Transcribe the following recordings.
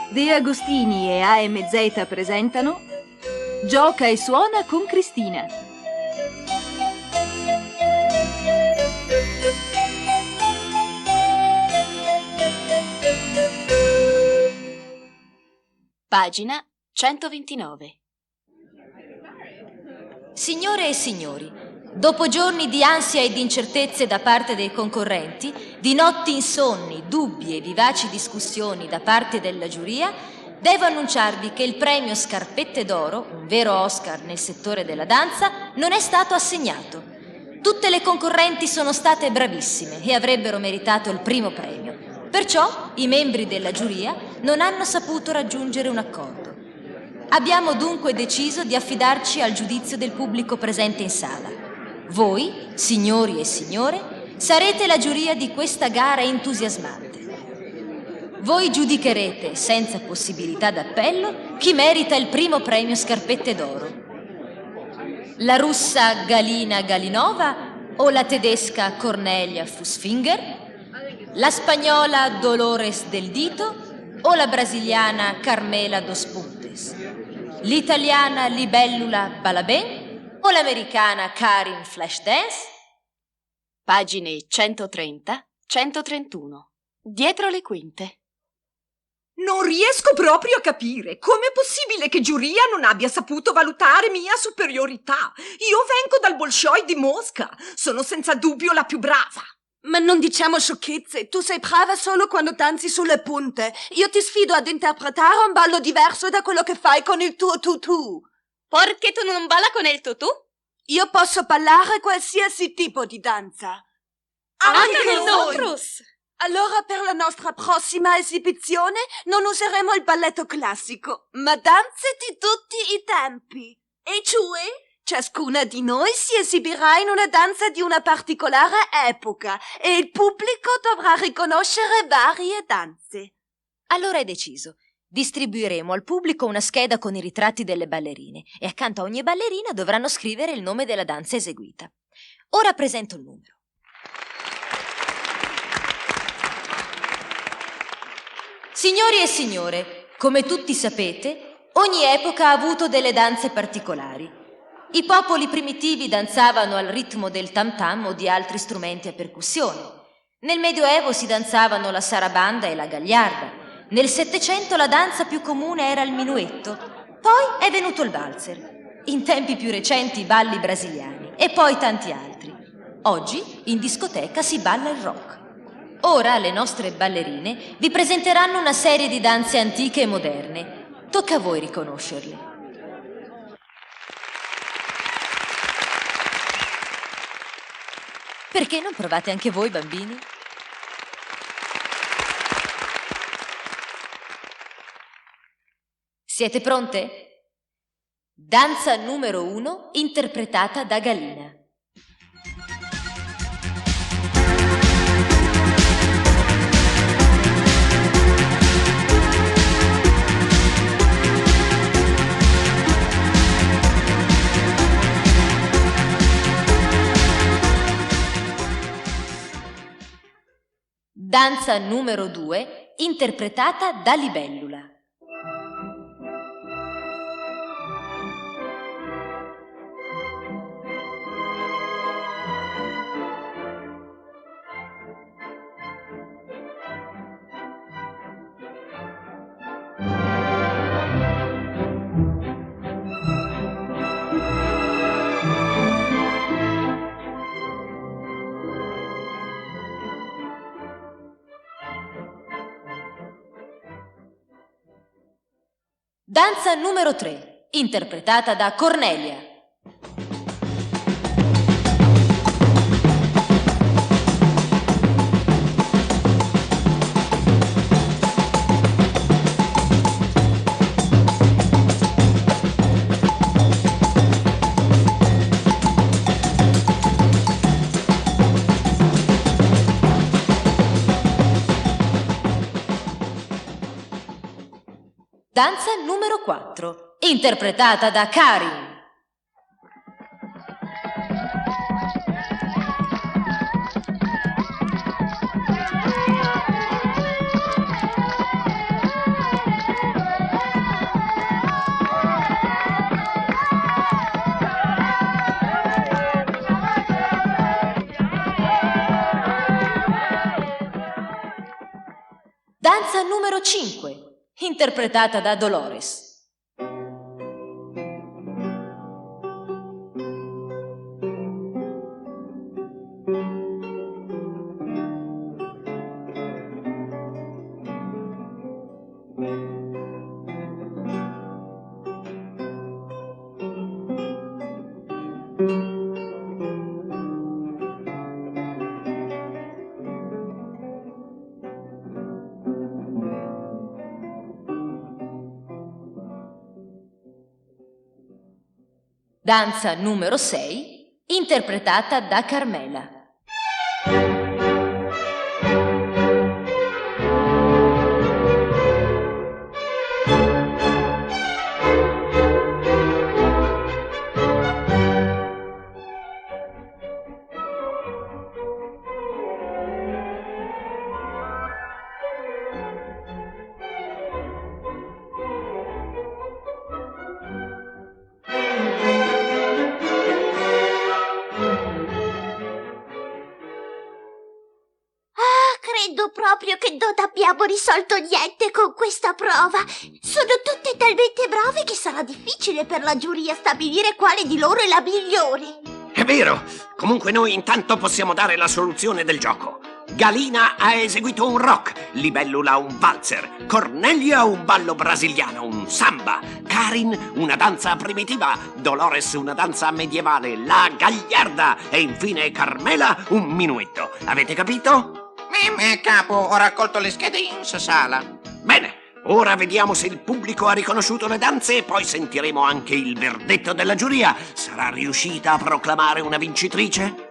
De Agostini e AMZ presentano Gioca e suona con Cristina. Pagina 129. Signore e signori, dopo giorni di ansia e di incertezze da parte dei concorrenti, di notti insonni, dubbi e vivaci discussioni da parte della giuria, devo annunciarvi che il premio Scarpette d'Oro, un vero Oscar nel settore della danza, non è stato assegnato. Tutte le concorrenti sono state bravissime e avrebbero meritato il primo premio. Perciò i membri della giuria non hanno saputo raggiungere un accordo. Abbiamo dunque deciso di affidarci al giudizio del pubblico presente in sala. Voi, signori e signore, sarete la giuria di questa gara entusiasmante. Voi giudicherete, senza possibilità d'appello, chi merita il primo premio Scarpette d'Oro. La russa Galina Galinova o la tedesca Cornelia Fussfinger? La spagnola Dolores Del Dito o la brasiliana Carmela Dos Puntes? L'italiana Libellula Balaben o l'americana Karin Flashdance? Pagine 130-131. Dietro le quinte. Non riesco proprio a capire com'è possibile che giuria non abbia saputo valutare mia superiorità. Io vengo dal Bolshoi di Mosca, sono senza dubbio la più brava. Ma non diciamo sciocchezze, tu sei brava solo quando danzi sulle punte. Io ti sfido ad interpretare un ballo diverso da quello che fai con il tuo tutù. Perché tu non balla con il tutù? Io posso ballare qualsiasi tipo di danza. Anche noi! Allora per la nostra prossima esibizione non useremo il balletto classico, ma danze di tutti i tempi. E cioè, ciascuna di noi si esibirà in una danza di una particolare epoca e il pubblico dovrà riconoscere varie danze. Allora è deciso. Distribuiremo al pubblico una scheda con i ritratti delle ballerine e accanto a ogni ballerina dovranno scrivere il nome della danza eseguita. Ora presento il numero. Signori e signore, come tutti sapete, ogni epoca ha avuto delle danze particolari. I popoli primitivi danzavano al ritmo del tam-tam o di altri strumenti a percussione. Nel Medioevo si danzavano la sarabanda e la gagliarda. Nel Settecento la danza più comune era il minuetto. Poi è venuto il valzer. In tempi più recenti i balli brasiliani e poi tanti altri. Oggi in discoteca si balla il rock. Ora le nostre ballerine vi presenteranno una serie di danze antiche e moderne. Tocca a voi riconoscerle. Perché non provate anche voi, bambini? Siete pronte? Danza numero 1, interpretata da Galina. Danza numero 2, interpretata da Libellula. Danza numero 3, interpretata da Cornelia. Danza numero 4, interpretata da Karin. danza numero 5, interpretata da Dolores. Danza numero 6, interpretata da Carmela. Credo proprio che non abbiamo risolto niente con questa prova. Sono tutte talmente brave che sarà difficile per la giuria stabilire quale di loro è la migliore. È vero. Comunque noi intanto possiamo dare la soluzione del gioco. Galina ha eseguito un rock, Libellula un valzer, Cornelia un ballo brasiliano, un samba, Karin una danza primitiva, Dolores una danza medievale, la Gagliarda e infine Carmela un minuetto. Avete capito? Capo, ho raccolto le schede in sala. Bene, ora vediamo se il pubblico ha riconosciuto le danze e poi sentiremo anche il verdetto della giuria. Sarà riuscita a proclamare una vincitrice?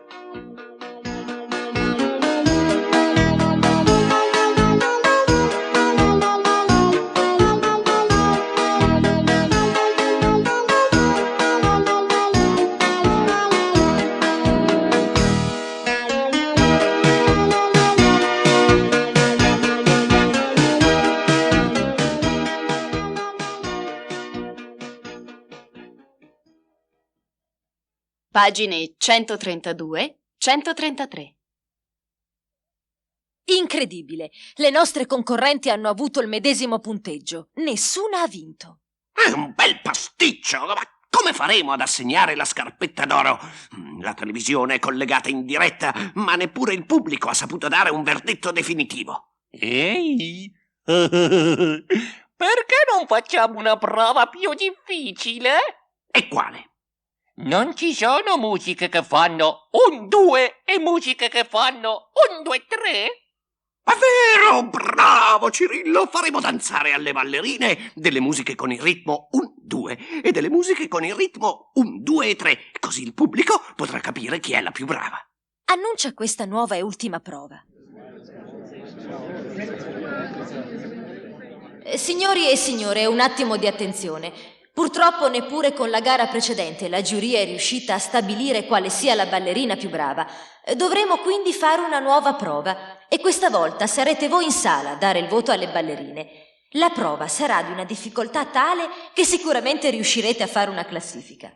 Pagine 132-133. Incredibile! Le nostre concorrenti hanno avuto il medesimo punteggio. Nessuna ha vinto. È un bel pasticcio! Ma come faremo ad assegnare la scarpetta d'oro? La televisione è collegata in diretta, ma neppure il pubblico ha saputo dare un verdetto definitivo. Ehi! Perché non facciamo una prova più difficile? E quale? Non ci sono musiche che fanno 1, 2 e musiche che fanno 1, 2, 3? È vero, bravo Cirillo, faremo danzare alle ballerine delle musiche con il ritmo 1, 2 e delle musiche con il ritmo 1, 2 e 3, così il pubblico potrà capire chi è la più brava. Annuncia questa nuova e ultima prova. Signori e signore, un attimo di attenzione. Purtroppo neppure con la gara precedente la giuria è riuscita a stabilire quale sia la ballerina più brava. Dovremo quindi fare una nuova prova e questa volta sarete voi in sala a dare il voto alle ballerine. La prova sarà di una difficoltà tale che sicuramente riuscirete a fare una classifica.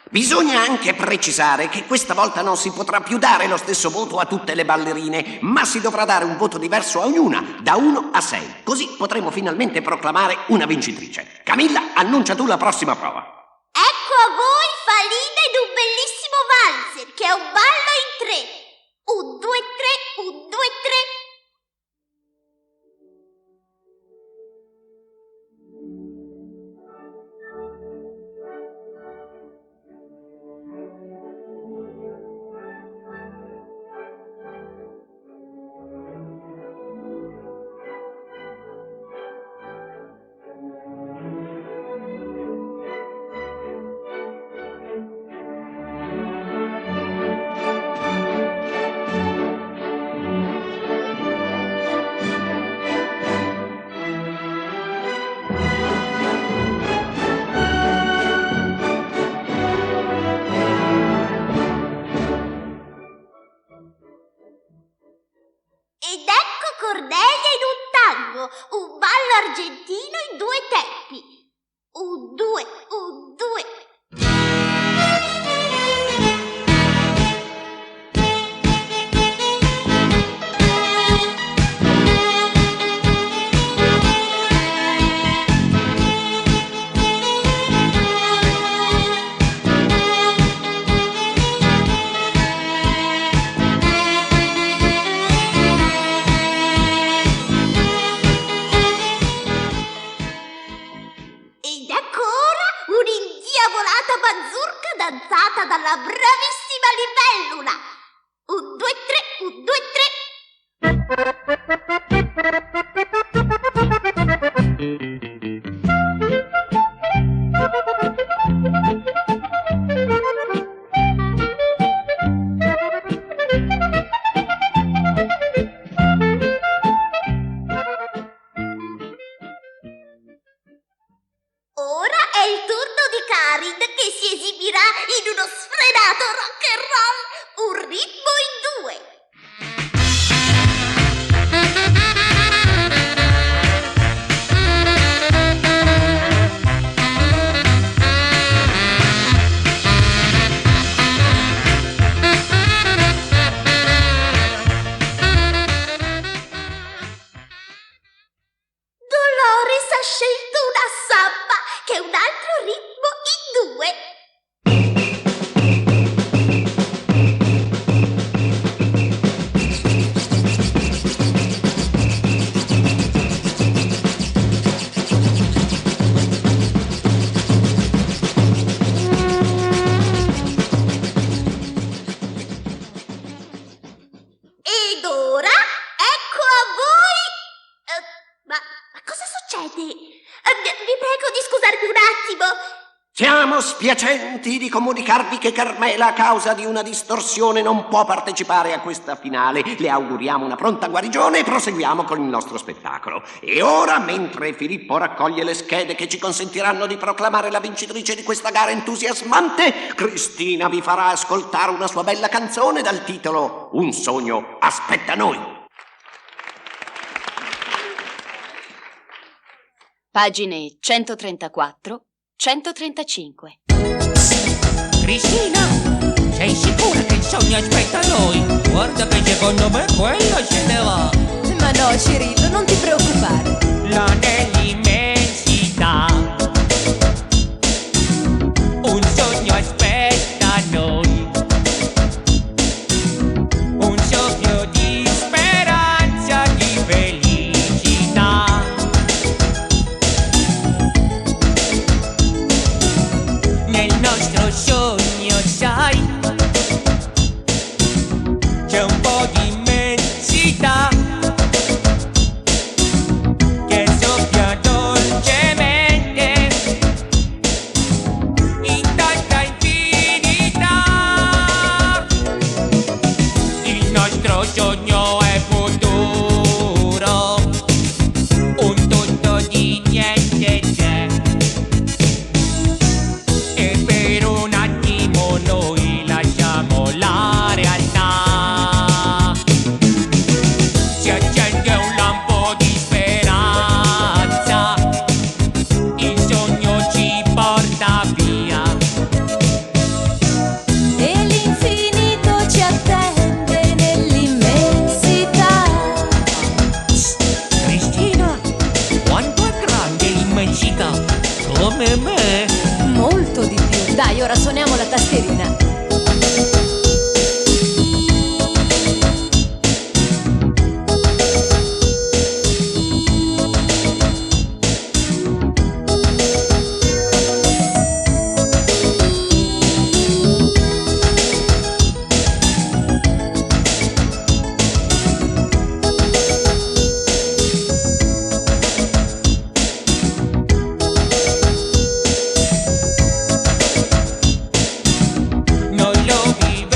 Bisogna anche precisare che questa volta non si potrà più dare lo stesso voto a tutte le ballerine, ma si dovrà dare un voto diverso a ognuna, da 1 a 6. Così potremo finalmente proclamare una vincitrice. Camilla, annuncia tu la prossima prova. Ecco a voi Falina ed un bellissimo valzer, che è un ballo in 3. 1, 2, 3, 1, 2, 3. Ed ecco Cornelia in un tango, un ballo argentino in 2 tempi. 1, 2, 1, 2. fatta dalla bravissima libellula. 1, 2, 3, 1, 2, Ora è il turno di Karin che si esibirà in uno sfrenato rock and roll, un ritmo in due. Dolores ha scelto una samba, che è un altro ritmo in due. Ed ora, ecco a voi... ma cosa succede? Vi prego di scusarmi un attimo. Siamo spiacenti di comunicarvi che Carmela, a causa di una distorsione, non può partecipare a questa finale. Le auguriamo una pronta guarigione e proseguiamo con il nostro spettacolo. E ora, mentre Filippo raccoglie le schede che ci consentiranno di proclamare la vincitrice di questa gara entusiasmante, Cristina vi farà ascoltare una sua bella canzone dal titolo Un sogno aspetta noi. Pagine 134, 135. Cristina, sei sicura che il sogno aspetta noi? Guarda che secondo me quello se ne va. Ma no, Cirillo, non ti preoccupare. Là nell'immensità un sogno aspetta noi, un soffio di speranza, di felicità. Nel nostro sogno, sai, c'è un po' di immensità che soffia dolcemente in tanta infinità. Il nostro sogno è futuro, un tutto di niente c'è, e per un attimo noi lasciamo la realtà. Si accende un lampo di speranza, il sogno ci porta via. E l'infinito ci attende nell'immensità. Cristina, quanto è grande l'immensità? Come me? Molto di più. Dai, ora suoniamo la tastierina. Noi lo viviamo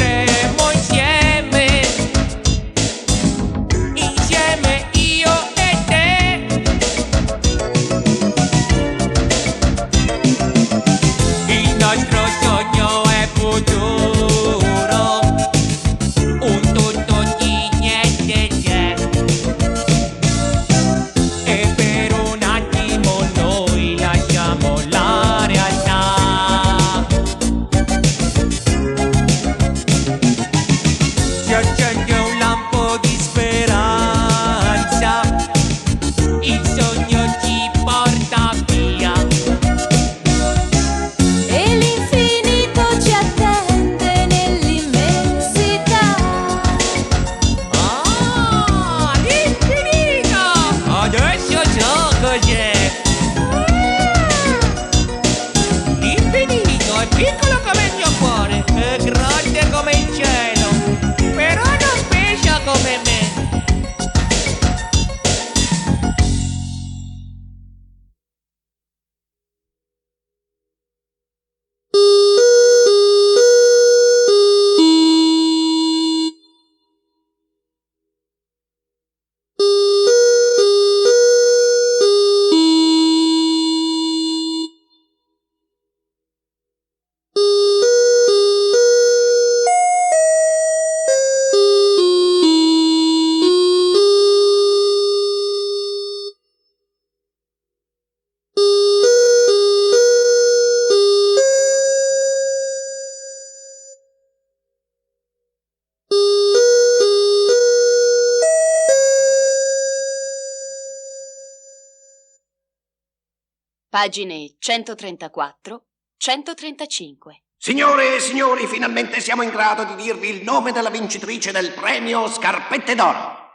Pagine 134, 135. Signore e signori, finalmente siamo in grado di dirvi il nome della vincitrice del premio Scarpette d'Oro.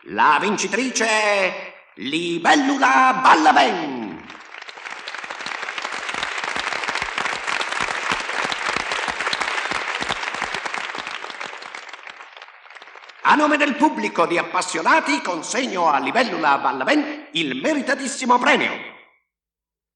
La vincitrice è Libellula Ballaben. A nome del pubblico di appassionati consegno a Libellula Ballaben il meritatissimo premio.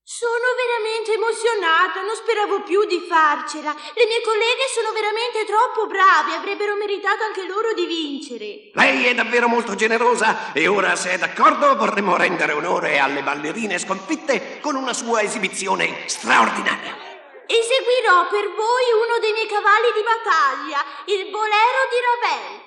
Sono veramente emozionata, non speravo più di farcela. Le mie colleghe sono veramente troppo brave, avrebbero meritato anche loro di vincere. Lei è davvero molto generosa e ora, se è d'accordo, vorremmo rendere onore alle ballerine sconfitte con una sua esibizione straordinaria. Eseguirò per voi uno dei miei cavalli di battaglia, il bolero di Ravel.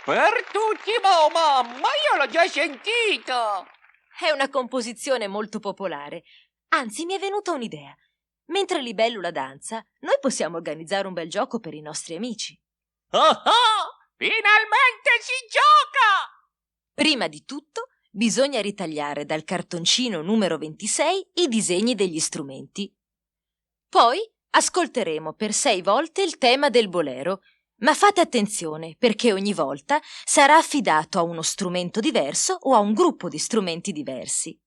Per tutti, mamma, io l'ho già sentito! È una composizione molto popolare. Anzi, mi è venuta un'idea. Mentre Libellula danza, noi possiamo organizzare un bel gioco per i nostri amici. Oh oh! Finalmente si gioca! Prima di tutto, bisogna ritagliare dal cartoncino numero 26 i disegni degli strumenti. Poi ascolteremo per 6 volte il tema del bolero, ma fate attenzione perché ogni volta sarà affidato a uno strumento diverso o a un gruppo di strumenti diversi.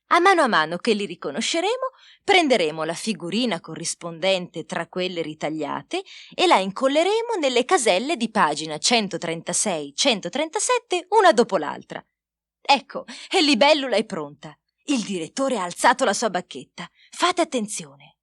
A mano che li riconosceremo, prenderemo la figurina corrispondente tra quelle ritagliate e la incolleremo nelle caselle di pagina 136-137 una dopo l'altra. Ecco, e Libellula è pronta. Il direttore ha alzato la sua bacchetta. Fate attenzione.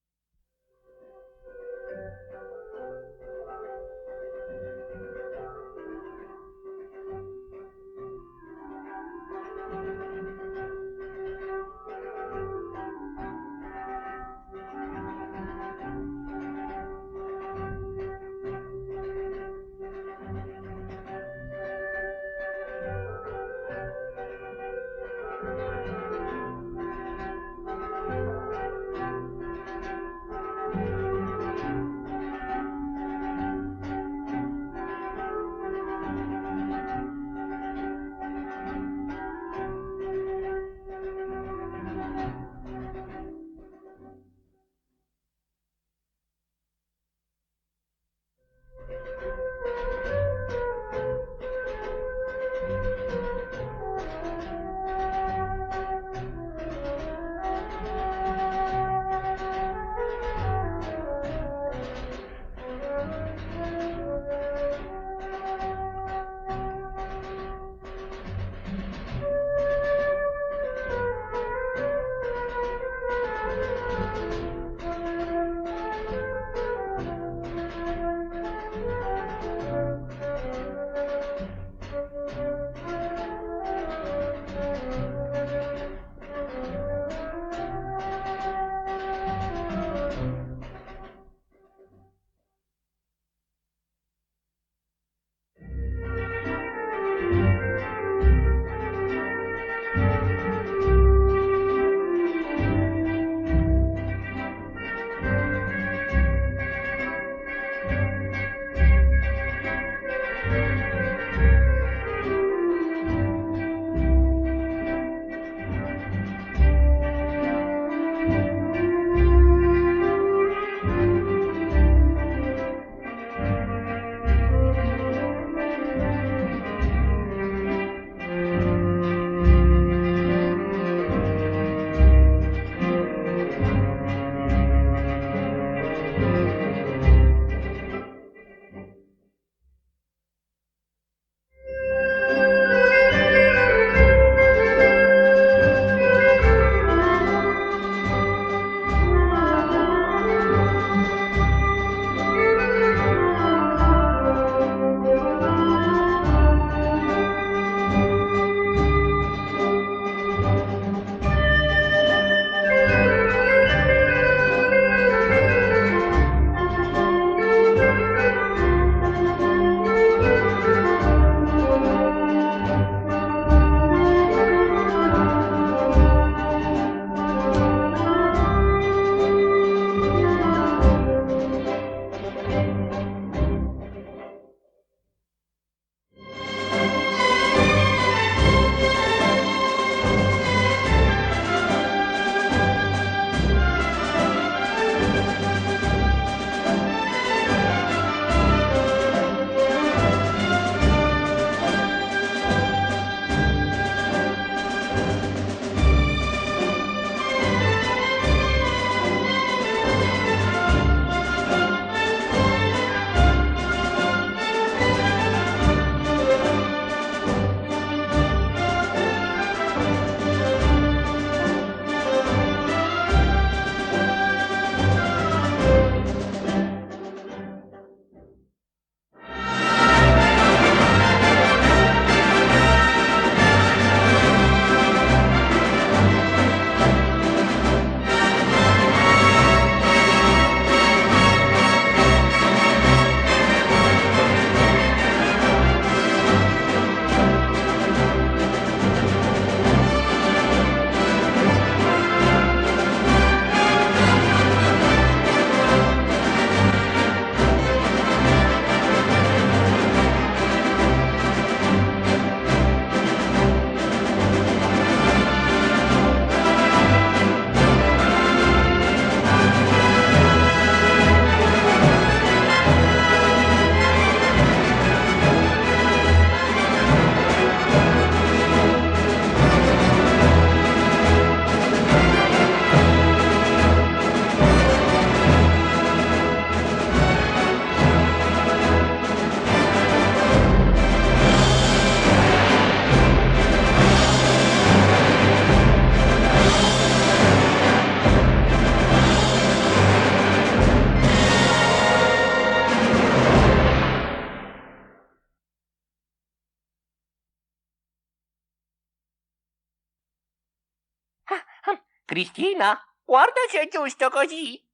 Cristina, guarda se è giusto così.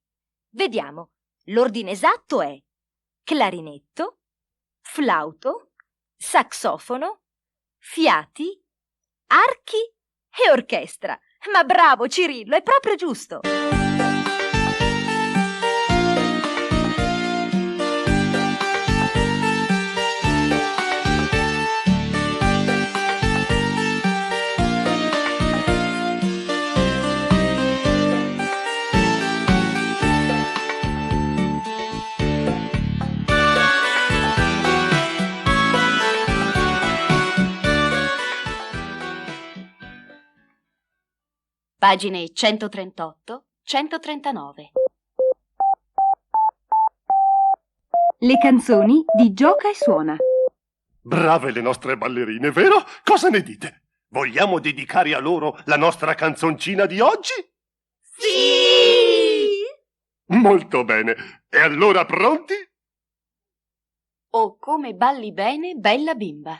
Vediamo. L'ordine esatto è clarinetto, flauto, saxofono, fiati, archi e orchestra. Ma bravo Cirillo, è proprio giusto. Pagine 138, 139. Le canzoni di Gioca e Suona. Brave le nostre ballerine, vero? Cosa ne dite? Vogliamo dedicare a loro la nostra canzoncina di oggi? Sì! Molto bene. E allora pronti? Oh, come balli bene, bella bimba.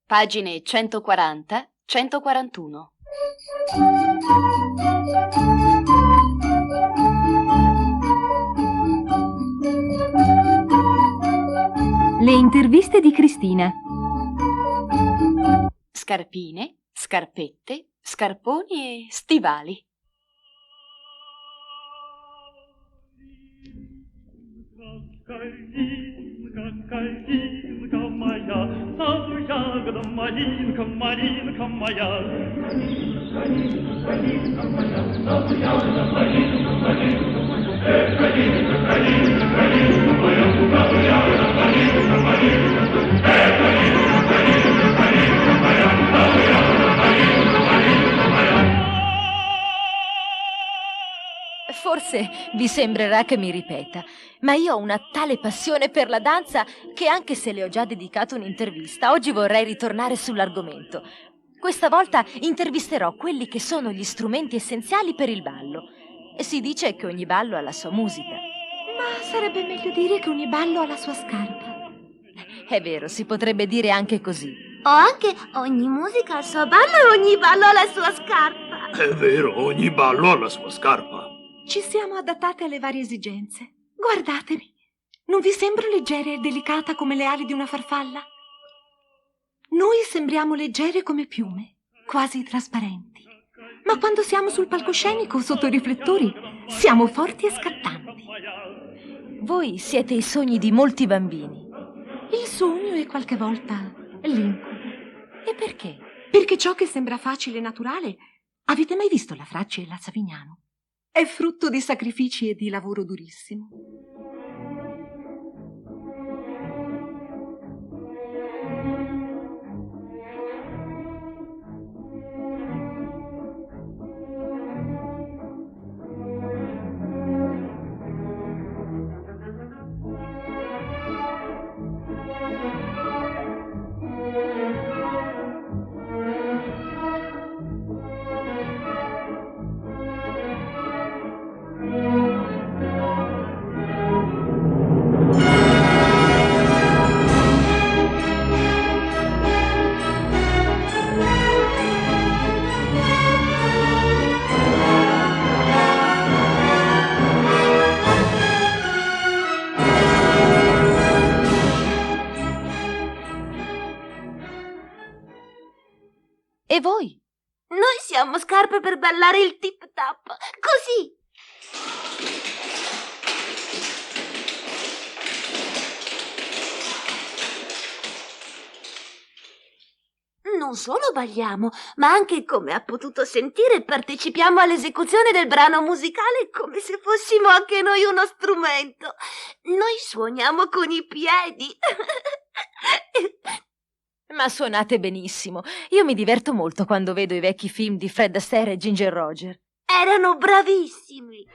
Pagine 140, 141. Le interviste di Cristina. Scarpine, scarpette, scarponi e stivali. Калинка моя, а ягода малинка, малинка моя. Калинка моя, а ягода малинка, малинка моя. Калинка, калинка, калинка моя, а ягода малинка, малинка моя. Калинка, калинка, калинка моя, а ягода малинка, малинка моя. Forse vi sembrerà che mi ripeta, ma io ho una tale passione per la danza che anche se le ho già dedicato un'intervista, oggi vorrei ritornare sull'argomento. Questa volta intervisterò quelli che sono gli strumenti essenziali per il ballo. E si dice che ogni ballo ha la sua musica. Ma sarebbe meglio dire che ogni ballo ha la sua scarpa. È vero, si potrebbe dire anche così. O anche ogni musica ha il suo ballo e ogni ballo ha la sua scarpa. È vero, ogni ballo ha la sua scarpa. Ci siamo adattate alle varie esigenze. Guardatemi. Non vi sembro leggera e delicata come le ali di una farfalla? Noi sembriamo leggere come piume, quasi trasparenti. Ma quando siamo sul palcoscenico sotto i riflettori, siamo forti e scattanti. Voi siete i sogni di molti bambini. Il sogno e qualche volta l'incubo. E perché? Perché ciò che sembra facile e naturale... Avete mai visto la Fracci e la Savignano? È frutto di sacrifici e di lavoro durissimo. E voi? Noi siamo scarpe per ballare il tip tap. Così. Non solo balliamo, ma anche, come ha potuto sentire, partecipiamo all'esecuzione del brano musicale come se fossimo anche noi uno strumento. Noi suoniamo con i piedi. Ma suonate benissimo. Io mi diverto molto quando vedo i vecchi film di Fred Astaire e Ginger Roger. Erano bravissimi.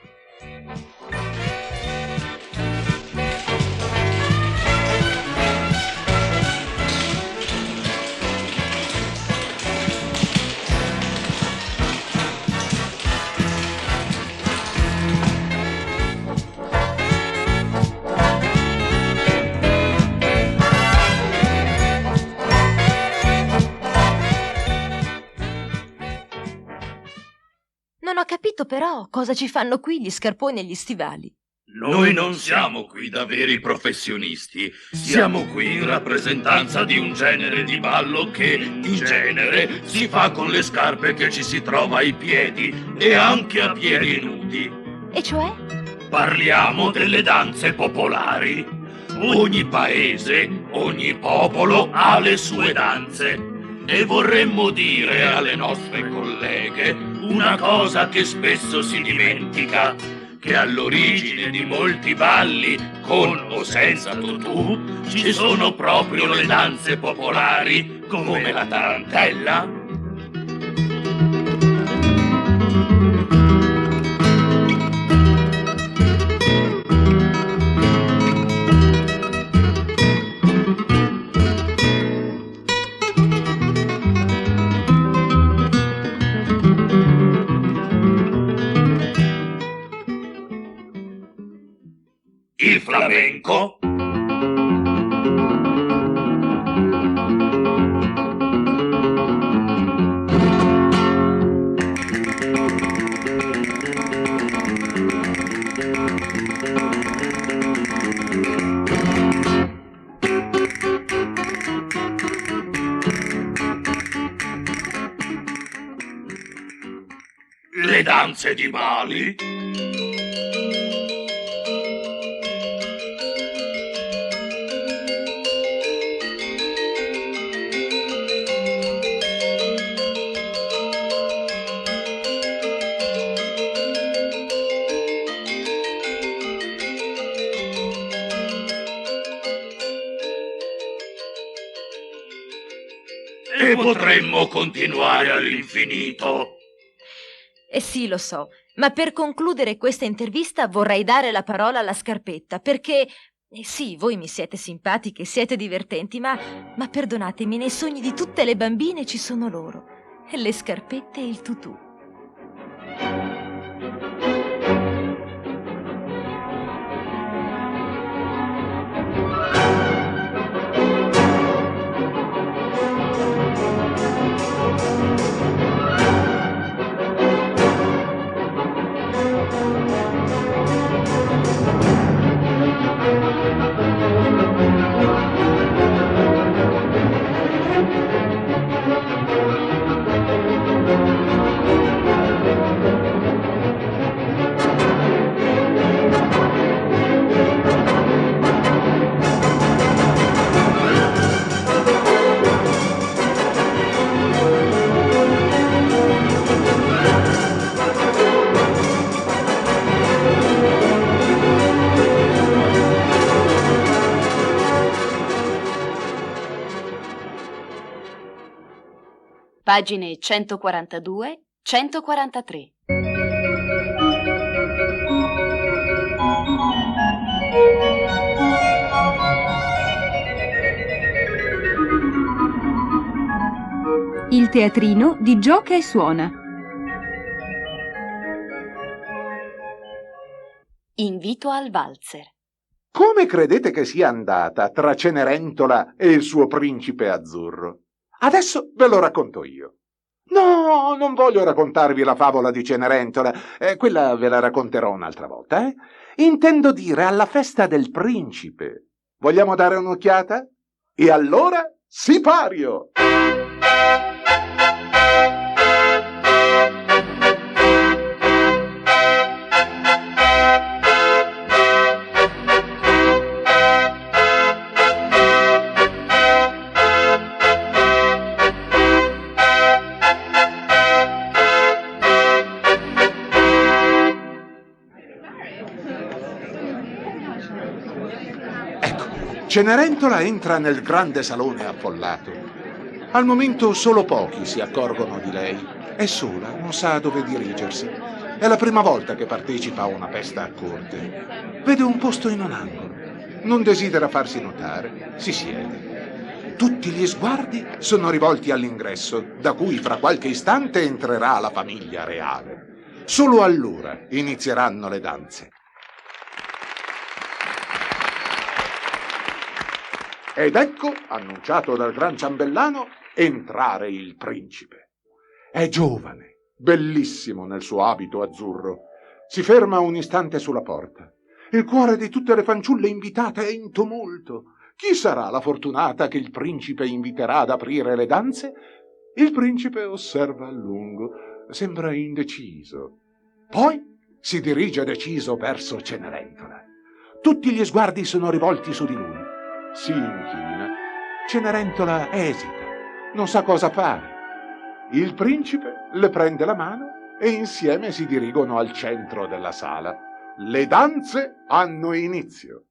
Non ho capito però cosa ci fanno qui gli scarponi e gli stivali. Noi non siamo qui da veri professionisti, siamo qui in rappresentanza di un genere di ballo che, in genere, si fa con le scarpe che ci si trova ai piedi e anche a piedi nudi. E cioè? Parliamo delle danze popolari. Ogni paese, ogni popolo ha le sue danze. E vorremmo dire alle nostre colleghe una cosa che spesso si dimentica, che all'origine di molti balli, con o senza tutù, ci sono proprio le danze popolari, come la tarantella. Il flamenco. Le danze di Bali. E potremmo continuare all'infinito. Eh sì, lo so, ma per concludere questa intervista vorrei dare la parola alla Scarpetta, perché, sì, voi mi siete simpatiche, siete divertenti, ma perdonatemi, nei sogni di tutte le bambine ci sono loro, le scarpette e il tutù. pagine 142-143. Il teatrino di Gioca e Suona. Invito al valzer. Come credete che sia andata tra Cenerentola e il suo principe azzurro? Adesso ve lo racconto io. No, non voglio raccontarvi la favola di Cenerentola, quella ve la racconterò un'altra volta, eh? Intendo dire alla festa del principe. Vogliamo dare un'occhiata? E allora, sipario! Cenerentola entra nel grande salone affollato. Al momento solo pochi si accorgono di lei. È sola, non sa dove dirigersi. È la prima volta che partecipa a una festa a corte. Vede un posto in un angolo. Non desidera farsi notare. Si siede. Tutti gli sguardi sono rivolti all'ingresso, da cui fra qualche istante entrerà la famiglia reale. Solo allora inizieranno le danze. Ed ecco, annunciato dal gran ciambellano, entrare il principe. È giovane, bellissimo nel suo abito azzurro. Si ferma un istante sulla porta. Il cuore di tutte le fanciulle invitate è in tumulto. Chi sarà la fortunata che il principe inviterà ad aprire le danze? Il principe osserva a lungo, sembra indeciso. Poi si dirige deciso verso Cenerentola. Tutti gli sguardi sono rivolti su di lui. Si inchina. Cenerentola esita, non sa cosa fare. Il principe le prende la mano e insieme si dirigono al centro della sala. Le danze hanno inizio.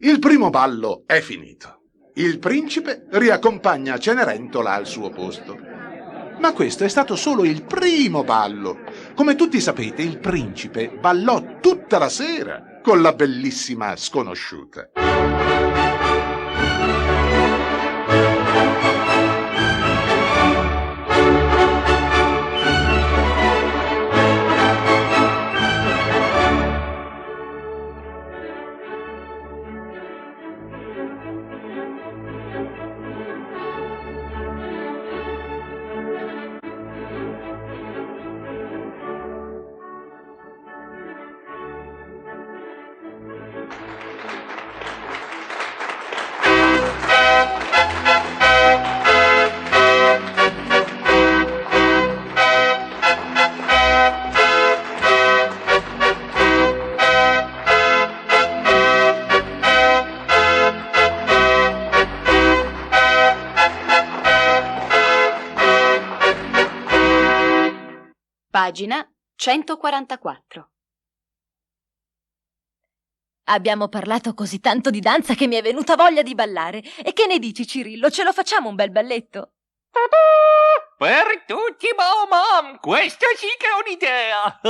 Il primo ballo è finito. Il principe riaccompagna Cenerentola al suo posto. Ma questo è stato solo il primo ballo. Come tutti sapete, il principe ballò tutta la sera con la bellissima sconosciuta. Pagina 144. Abbiamo parlato così tanto di danza che mi è venuta voglia di ballare. E che ne dici, Cirillo? Ce lo facciamo un bel balletto? Per tutti, mamma! Questa sì che è un'idea!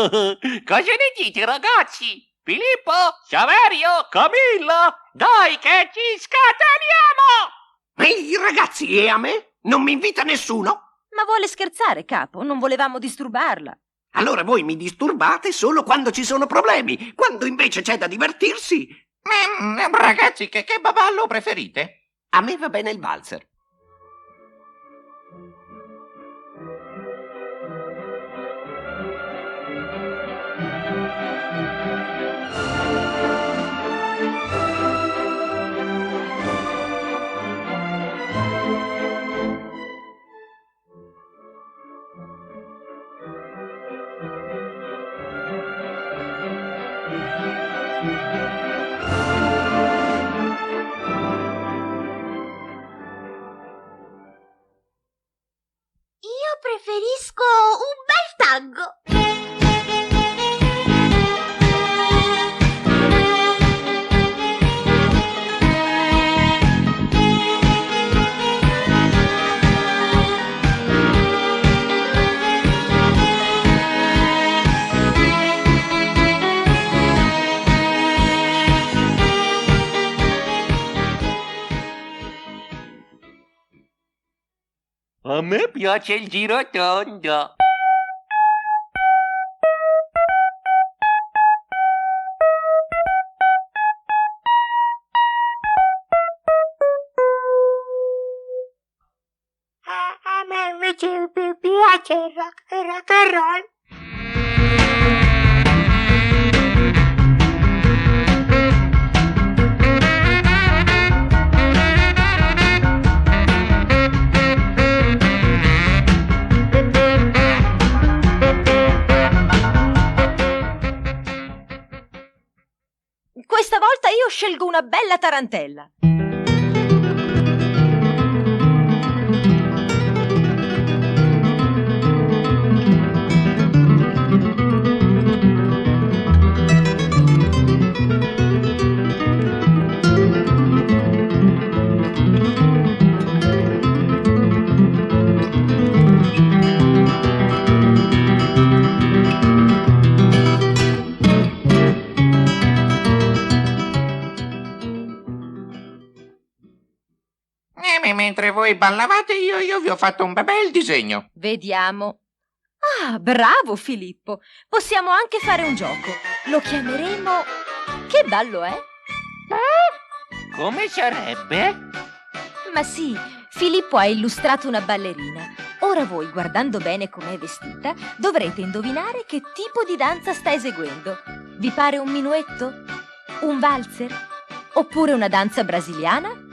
Cosa ne dite, ragazzi? Filippo, Saverio, Camilla, dai che ci scateniamo! Ehi, ragazzi, e a me? Non mi invita nessuno? Ma vuole scherzare, capo? Non volevamo disturbarla. Allora voi mi disturbate solo quando ci sono problemi, quando invece c'è da divertirsi. Ragazzi, che ballo preferite? A me va bene il valzer. Preferisco un bel tango. A me piace il girotondo. A me invece piace il rock and roll. Questa volta io scelgo una bella tarantella. Mentre voi ballavate io vi ho fatto un bel disegno. Vediamo. Ah, bravo Filippo. Possiamo anche fare un gioco. Lo chiameremo... Che ballo è? Come sarebbe? Ma sì, Filippo ha illustrato una ballerina. Ora voi, guardando bene com'è vestita, dovrete indovinare che tipo di danza sta eseguendo. Vi pare un minuetto? Un valzer? Oppure una danza brasiliana?